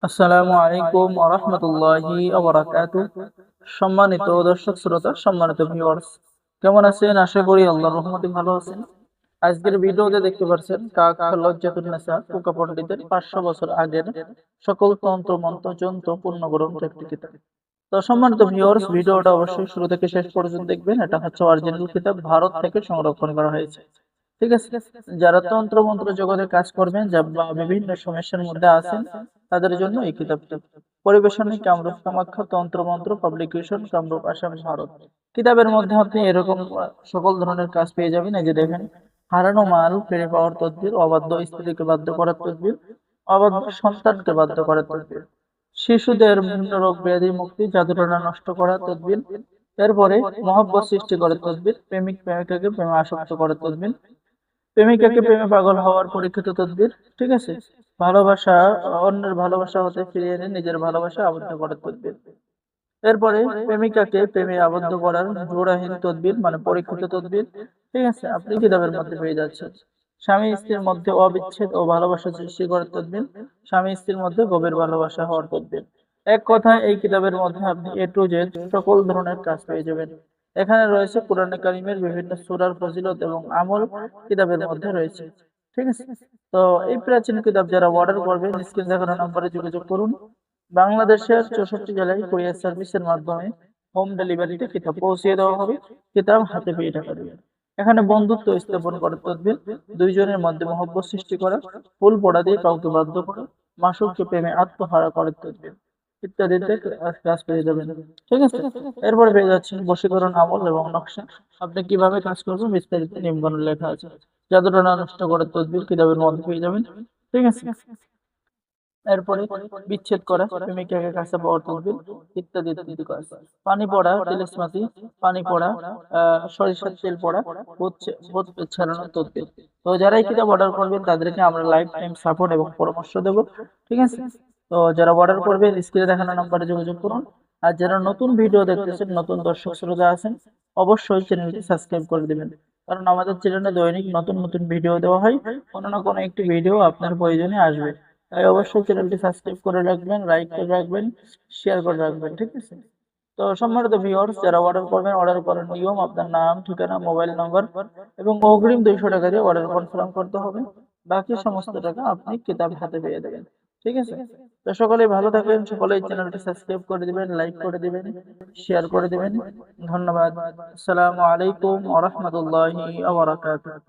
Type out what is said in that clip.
আসসালামু আলাইকুম ওয়া রাহমাতুল্লাহি ওয়া বারাকাতুহু। সম্মানিত দর্শক শ্রোতা, সম্মানিত ভিউয়ার্স, কেমন আছেন? আশা করি আল্লাহর রহমতে ভালো আছেন। আজকের ভিডিওতে দেখতে পাচ্ছেন কাক লজ্জাতুন নেসা কুকা পণ্ডিতের 500 বছর আগের সকল তন্ত্র মন্ত্র যন্ত্র পূর্ণগ্রন্থ একটি কিতাব। তো সম্মানিত ভিউয়ার্স, ভিডিওটা অবশ্যই শুরু থেকে শেষ পর্যন্ত দেখবেন। এটা হচ্ছে অরিজিনাল কিতাব, ভারত থেকে সংরক্ষণ করা হয়েছে। ঠিক আছে? যারা তন্ত্র মন্ত্র জগতে কাজ করবেন বা বিভিন্ন সমস্যার মধ্যে আছেন, তাদের জন্য এই কিতাবটি। পরিবেশনে কামরূপ কামাখ্যা তন্ত্র মন্ত্র পাবলিকেশন, কামরূপ আসাম, ভারত। কিতাবের মধ্যে আপনি এরকম সকল ধরনের কাজ পেয়ে যাবেন। এই যে দেখেন, হারানো মাল ফিরে পাওয়ার তদবির, অবাধ্য স্ত্রীকে বাধ্য করার তদবির, অবাধ্য সন্তানকে বাধ্য করার তদবির, শিশুদের বিভিন্ন রোগ ব্যাধি মুক্তি, জাদুটনা নষ্ট করার তদবির, এরপরে মহব্বত সৃষ্টি করার তদবির, প্রেমিক প্রেমিকাকে প্রেমে আসক্ত করার তদবির, প্রেমিকাকে প্রেমে পাগল হওয়ার পরীক্ষিত তদবির। ঠিক আছে? ভালোবাসা, অন্যের ভালোবাসা হতে ফিরিয়ে এনে নিজের ভালোবাসা আবদ্ধ করার তদবির। এরপরে প্রেমিকাকে প্রেমে আবদ্ধ করার জোড়াহীন তদবির, মানে পরীক্ষিত তদবির। ঠিক আছে? আপনি কিতাবের মধ্যে পেয়ে যাচ্ছেন। স্বামী স্ত্রীর মধ্যে অবিচ্ছেদ ও ভালোবাসা সৃষ্টি করার তদবির, স্বামী স্ত্রীর মধ্যে গভীর ভালোবাসা হওয়ার তদবির। এক কথায় এই কিতাবের মধ্যে আপনি এ টু জেড সকল ধরনের কাজ পেয়ে যাবেন। এখানে রয়েছে কোরআনে কারিমের বিভিন্ন সূরার ফজিলত এবং আমল কিতাবের মধ্যে রয়েছে। ঠিক আছে? তো এই প্রাচীন কিতাব যারা অর্ডার করবেন, স্ক্রিন দেখানো নম্বরে যোগাযোগ করুন। বাংলাদেশের 64 জেলায় কুরিয়ার সার্ভিসের মাধ্যমে হোম ডেলিভারিতে কিতাব পৌঁছিয়ে দেওয়া হবে। কিতাব হাতে পেয়ে টাকা দিবেন। এখানে বন্ধুত্ব স্থাপন করার তদবির, দুইজনের মধ্যে মহব্বত সৃষ্টি করা, ফুল পড়া দিয়ে কাউকে বাধ্য করা, মাসুককে প্রেমে আত্মহারা করার তদবির ইত্যাদিতে কাজ পেয়ে যাবেন। ঠিক আছে? এরপরে পেয়ে যাচ্ছেন বশীকরণ আমল এবং নকশা। আপনি কিভাবে কাজ করবেন বিস্তারিত নিম্নগানে লেখা আছে। জাদুটনা নষ্ট করার তদবির কিতাবের মধ্যে পেয়ে যাবেন। ঠিক আছে? এরপরে বিচ্ছেদ করা, প্রেমিকাকে কাছে পাওয়ার তদবির ইত্যাদি ইত্যাদি কাজ। পানি পড়া, তিলিস্মাতি, পানি পড়া, সরিষার তেল পড়া, ভূত প্রেত ছাড়ানোর তদবির। তো যারাই কিতাব অর্ডার করবেন তাদেরকে আমরা লাইফ টাইম সাপোর্ট এবং পরামর্শ দেব। ঠিক আছে? তো যারা অর্ডার করবেন স্ক্রিনে দেখানো নাম্বারে যোগাযোগ করুন। আর যারা নতুন ভিডিও দেখতেছেন, নতুন দর্শক শ্রোতা আছেন, অবশ্যই চ্যানেলটি সাবস্ক্রাইব করে দিবেন। কারণ আমাদের চ্যানেলে দৈনিক নতুন নতুন ভিডিও দেওয়া হয়। কোনো না কোনো একটি ভিডিও আপনার প্রয়োজনে আসবে। তাই অবশ্যই চ্যানেলটি সাবস্ক্রাইব করে রাখবেন, লাইক করে রাখবেন, শেয়ার করে রাখবেন। ঠিক আছে? তো সম্মানিত ভিউয়ার্স, যারা অর্ডার করবেন, অর্ডার করার নিয়ম: আপনার নাম, ঠিকানা, মোবাইল নাম্বার এবং অগ্রিম 200 টাকা দিয়ে অর্ডার কনফার্ম করতে হবে। বাকি সমস্ত টাকা আপনি কিতাব হাতে পেয়ে দেবেন। ঠিক আছে? তো সকলেই ভালো থাকবেন, সকলেই চ্যানেলটি সাবস্ক্রাইব করে দিবেন, লাইক করে দিবেন, শেয়ার করে দিবেন। ধন্যবাদ। আসসালামু আলাইকুম ওয়া রাহমাতুল্লাহি ওয়া বারাকাতুহু।